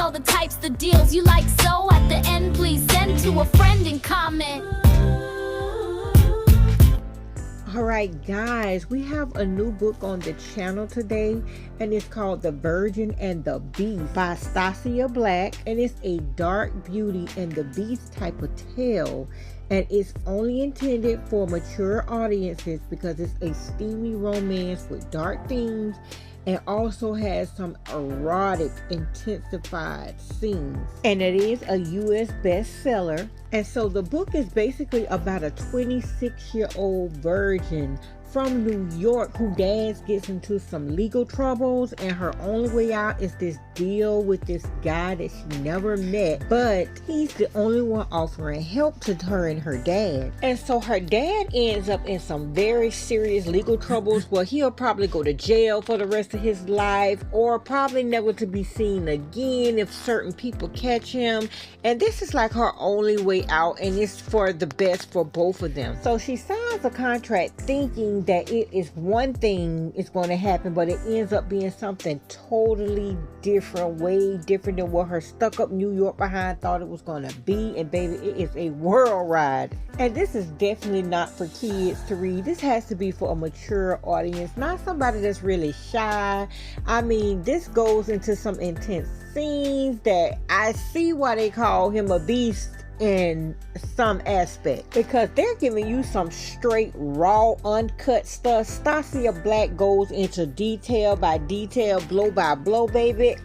know the types, the deals you like. So at the end, please send to a friend and comment. Alright guys, we have a new book on the channel today, and it's called The Virgin and the Beast by Stasia Black, and it's a dark beauty and the beast type of tale, and it's only intended for mature audiences because it's a steamy romance with dark themes and also has some erotic intensified scenes, and it is a US bestseller. And so the book is basically about a 26-year-old virgin from New York who dad gets into some legal troubles, and her only way out is this deal with this guy that she never met, but he's the only one offering help to her and her dad. And so her dad ends up in some very serious legal troubles where he'll probably go to jail for the rest of his life, or probably never to be seen again if certain people catch him. And this is like her only way out, and it's for the best for both of them. So she signs a contract thinking that it is one thing is going to happen, but it ends up being something totally different, way different than what her stuck-up New York behind thought it was going to be. And baby, it is a world ride. And this is definitely not for kids to read. This has to be for a mature audience, not somebody that's really shy. I mean, this goes into some intense scenes that I see why they call him a beast in some aspect, because they're giving you some straight raw uncut stuff. Stasia Black goes into detail by detail, blow by blow, baby.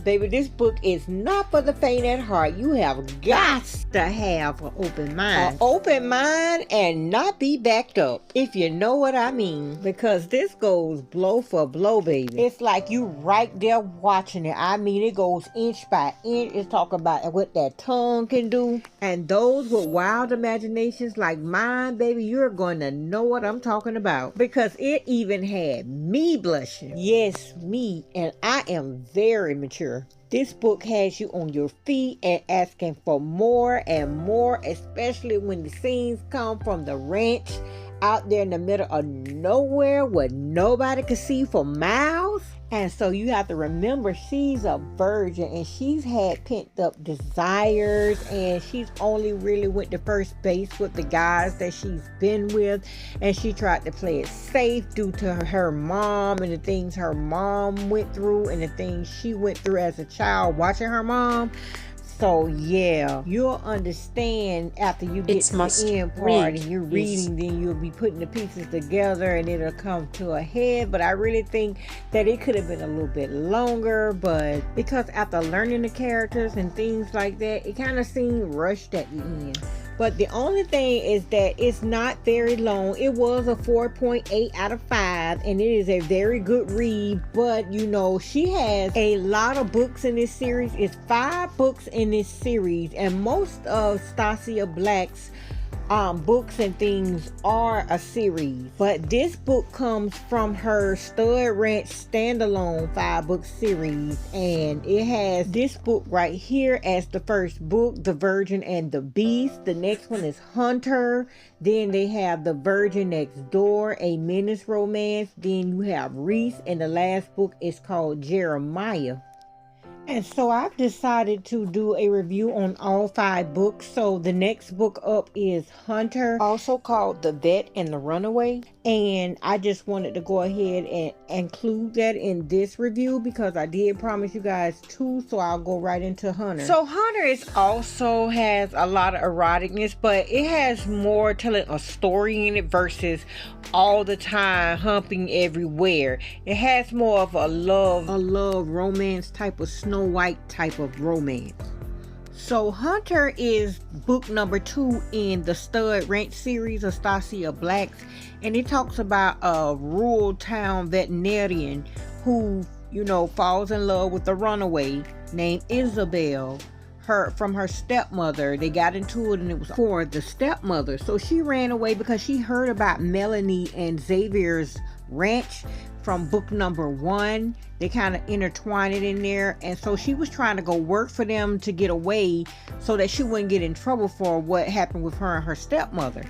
Baby, this book is not for the faint at heart. You have got to have an open mind. An open mind and not be backed up, if you know what I mean. Because this goes blow for blow, baby. It's like you right there watching it. I mean, it goes inch by inch. It's talking about what that tongue can do. And those with wild imaginations like mine, baby, you're going to know what I'm talking about. Because it even had me blushing. Yes, me. And I am very mature. This book has you on your feet and asking for more and more, especially when the scenes come from the ranch out there in the middle of nowhere where nobody could see for miles. And so you have to remember, she's a virgin and she's had pent up desires, and she's only really went to first base with the guys that she's been with, and she tried to play it safe due to her mom and the things her mom went through and the things she went through as a child watching her mom. So yeah, you'll understand after you get to the end part and you're reading, then you'll be putting the pieces together and it'll come to a head. But I really think that it could have been a little bit longer, but because after learning the characters and things like that, it kind of seemed rushed at the end. But the only thing is that it's not very long. It was a 4.8 out of 5, and it is a very good read. But you know, she has a lot of books in this series. It's 5 books in this series, and most of Stasia Black's books and things are a series, but this book comes from her Stud Ranch standalone 5-book series, and it has this book right here as the first book, The Virgin and the Beast. The next one is Hunter. Then they have The Virgin Next Door, a menace romance. Then you have Reese, and the last book is called Jeremiah. And so I've decided to do a review on all 5 books. So the next book up is Hunter, also called The Vet and the Runaway. And I just wanted to go ahead and include that in this review because I did promise you guys 2. So I'll go right into Hunter. So Hunter is also has a lot of eroticness, but it has more telling a story in it versus all the time humping everywhere. It has more of a love romance type of Snow White type of romance. So Hunter is book number 2 in the Stud Ranch series of Stasia Black's, and it talks about a rural town veterinarian who, you know, falls in love with a runaway named Isabel. From her stepmother. They got into it and it was for the stepmother. So she ran away because she heard about Melanie and Xavier's ranch from book number 1. They kind of intertwined it in there, and so she was trying to go work for them to get away so that she wouldn't get in trouble for what happened with her and her stepmother.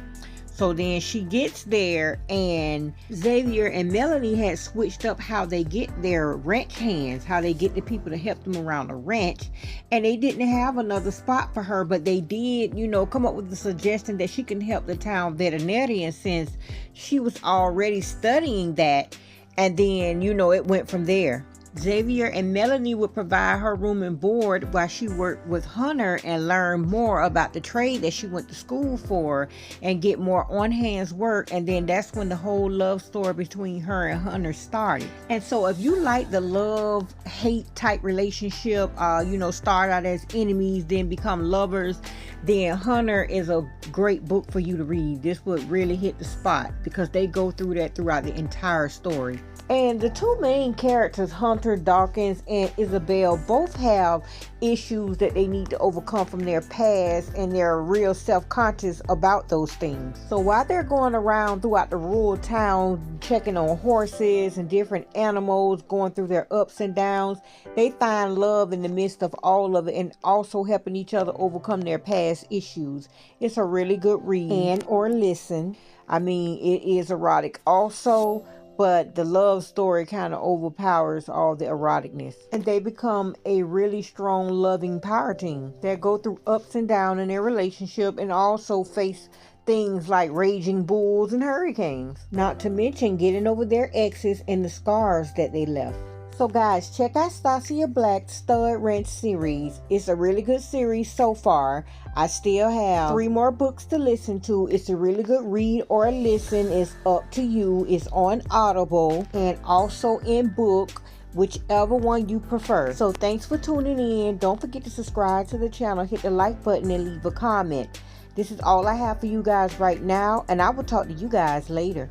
So then she gets there, and Xavier and Melanie had switched up how they get their ranch hands, how they get the people to help them around the ranch. And they didn't have another spot for her, but they did, come up with the suggestion that she can help the town veterinarian, since she was already studying that. And then, it went from there. Xavier and Melanie would provide her room and board while she worked with Hunter and learn more about the trade that she went to school for and get more on-hands work. And then that's when the whole love story between her and Hunter started. And so if you like the love-hate type relationship, start out as enemies, then become lovers, then Hunter is a great book for you to read. This would really hit the spot because they go through that throughout the entire story. And the two main characters, Hunter Dawkins and Isabel, both have issues that they need to overcome from their past, and they're real self-conscious about those things. So while they're going around throughout the rural town, checking on horses and different animals, going through their ups and downs, they find love in the midst of all of it, and also helping each other overcome their past issues. It's a really good read and or listen. I mean, it is erotic also, but the love story kind of overpowers all the eroticness. And they become a really strong, loving power team that go through ups and downs in their relationship, and also face things like raging bulls and hurricanes. Not to mention getting over their exes and the scars that they left. So guys, check out Stasia Black's Stud Ranch series. It's a really good series so far. I still have 3 more books to listen to. It's a really good read or listen. It's up to you. It's on Audible and also in book, whichever one you prefer. So thanks for tuning in. Don't forget to subscribe to the channel, hit the like button, and leave a comment. This is all I have for you guys right now, and I will talk to you guys later.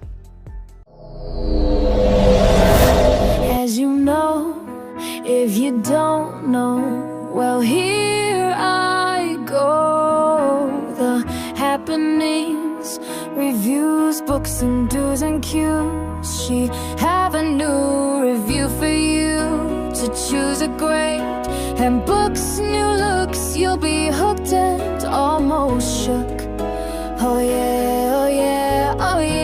As you know, if you don't know, well, here I go. The happenings, reviews, books and do's and cues. She have a new review for you to choose a great, and books, new looks, you'll be hooked and almost shook. Oh yeah, oh yeah, oh yeah.